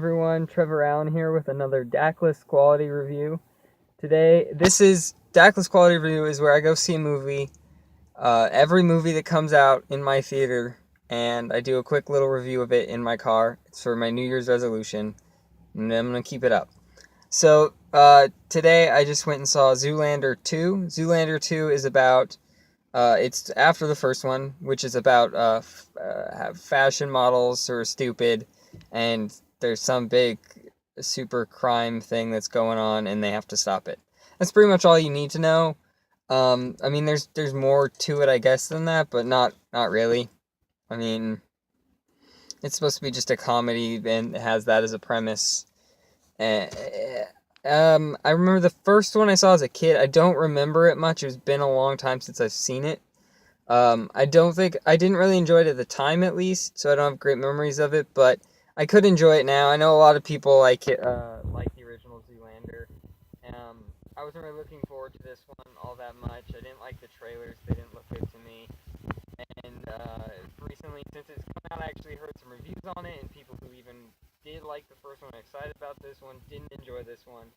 Everyone, Trevor Allen here with another Daclus quality review. Today, Daclus quality review is where I go see a movie, every movie that comes out in my theater, and I do a quick little review of it in my car. It's for my New Year's resolution, and I'm gonna keep it up. So, today I just went and saw Zoolander 2. Zoolander 2 is about, it's after the first one, which is about, fashion models who are stupid, and there's some big super crime thing that's going on, and they have to stop it. That's pretty much all you need to know. I mean, there's more to it, I guess, than that, but not really. I mean, it's supposed to be just a comedy, and it has that as a premise. Uh, I remember the first one I saw as a kid. I don't remember it much. It's been a long time since I've seen it. I don't think I didn't really enjoy it at the time, at least, so I don't have great memories of it. But I could enjoy it now. I know a lot of people like the original Zoolander. I wasn't really looking forward to this one all that much. I didn't like the trailers; they didn't look good to me. And recently, since it's come out, I actually heard some reviews on it, and people who even did like the first one, are excited about this one, didn't enjoy this one,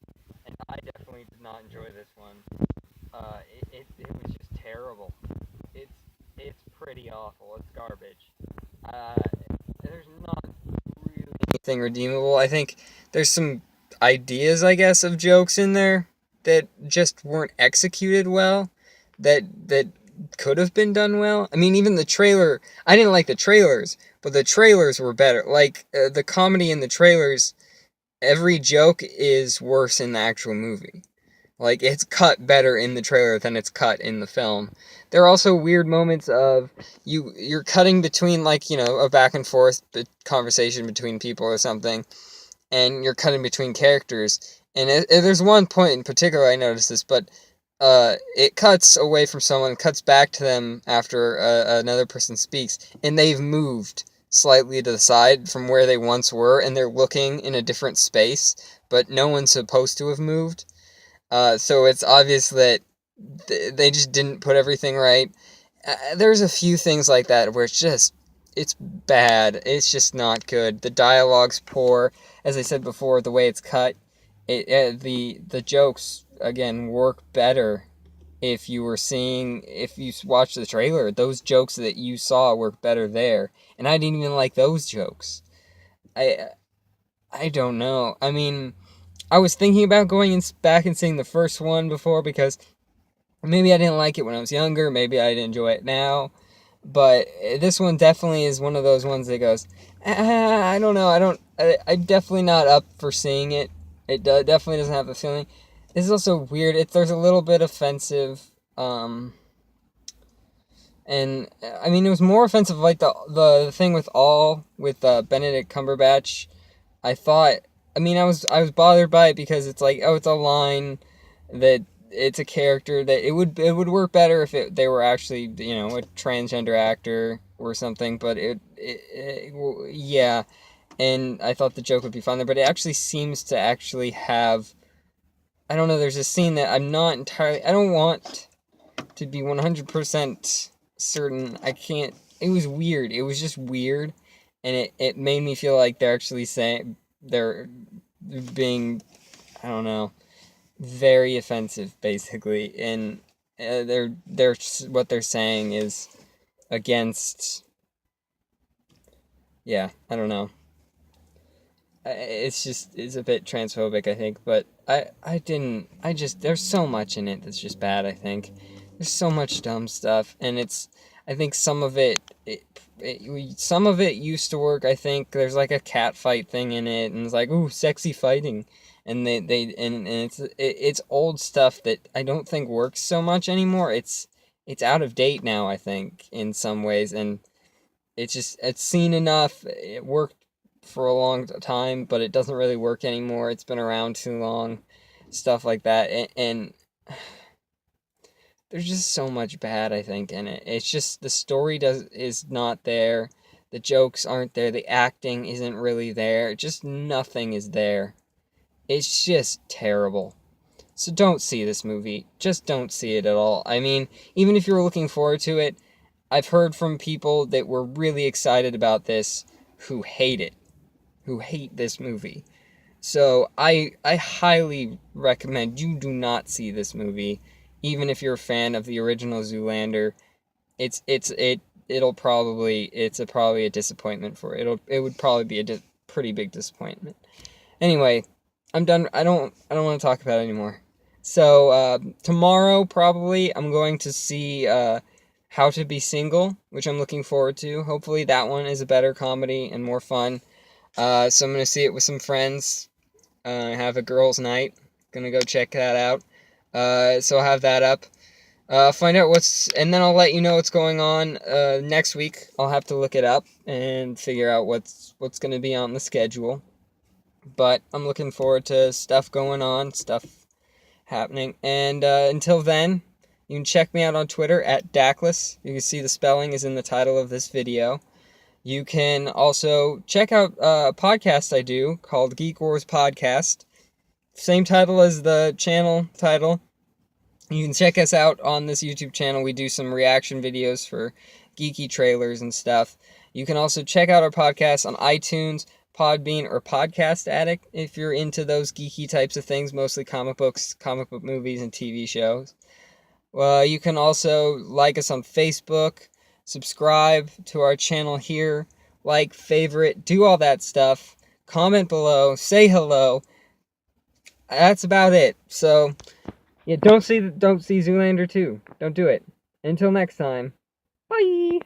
and I definitely did not enjoy this one. It was just terrible. It's it's pretty awful. It's garbage. Uh, there's not really anything redeemable. I think there's some ideas, I guess, of jokes in there that just weren't executed well. That could have been done well. I mean, even the trailer. I didn't like the trailers, but the trailers were better. Like the comedy in the trailers, every joke is worse in the actual movie. Like, it's cut better in the trailer than it's cut in the film. There are also weird moments of you're cutting between, like, a back and forth conversation between people or something, and you're cutting between characters. And there's one point in particular I noticed this, but it cuts away from someone, cuts back to them after another person speaks, and they've moved slightly to the side from where they once were, and they're looking in a different space, but no one's supposed to have moved. So it's obvious that they just didn't put everything right. There's a few things like that where it's bad. It's just not good. The dialogue's poor. As I said before, the way it's cut, the jokes, again, work better if you watched the trailer. Those jokes that you saw work better there. And I didn't even like those jokes. I, I don't know. I mean, I was thinking about going back and seeing the first one before because maybe I didn't like it when I was younger, maybe I'd enjoy it now, but this one definitely is one of those ones that goes, I don't know, I'm definitely not up for seeing it. It definitely doesn't have the feeling. It's also weird. There's a little bit offensive, and I mean, it was more offensive like the thing with Benedict Cumberbatch. I thought, I mean, I was bothered by it because it's like, oh, it's a line that it's a character that it would work better if they were actually, a transgender actor or something, but yeah, and I thought the joke would be fun there, but it actually seems to actually have, I don't know, there's a scene that I don't want to be 100% certain. I can't, it was weird. It was just weird, and it made me feel like they're actually saying, they're being, I don't know, very offensive, basically, and they're what they're saying is against, yeah, I don't know. It's a bit transphobic, I think, but there's so much in it that's just bad, I think. There's so much dumb stuff, and I think some of it used to work, I think. There's like a cat fight thing in it, and it's like, ooh, sexy fighting. And and it's old stuff that I don't think works so much anymore. It's out of date now, I think, in some ways, and it's seen enough. It worked for a long time, but it doesn't really work anymore. It's been around too long, stuff like that, and there's just so much bad, I think, in it. It's just the story is not there, the jokes aren't there, the acting isn't really there. Just nothing is there. It's just terrible. So don't see this movie. Just don't see it at all. I mean, even if you're looking forward to it, I've heard from people that were really excited about this who hate it. who hate this movie. So I highly recommend you do not see this movie, even if you're a fan of the original Zoolander. Probably a disappointment for it. It would probably be a pretty big disappointment. Anyway, I'm done. I don't want to talk about it anymore. So tomorrow probably I'm going to see How to Be Single, which I'm looking forward to. Hopefully that one is a better comedy and more fun. So I'm gonna see it with some friends. Have a girls' night. Gonna go check that out. So I'll have that up. Find out and then I'll let you know what's going on next week. I'll have to look it up and figure out what's gonna be on the schedule. But I'm looking forward to stuff going on, stuff happening. And until then, you can check me out on Twitter at Daclus. You can see the spelling is in the title of this video. You can also check out a podcast I do called Geek Wars Podcast. Same title as the channel title. You can check us out on this YouTube channel. We do some reaction videos for geeky trailers and stuff. You can also check out our podcast on iTunes, Podbean, or Podcast Addict if you're into those geeky types of things, mostly comic books, comic book movies, and TV shows. You can also like us on Facebook, subscribe to our channel here, like, favorite, do all that stuff, comment below, say hello. That's about it. So, yeah, don't see Zoolander 2. Don't do it. Until next time. Bye!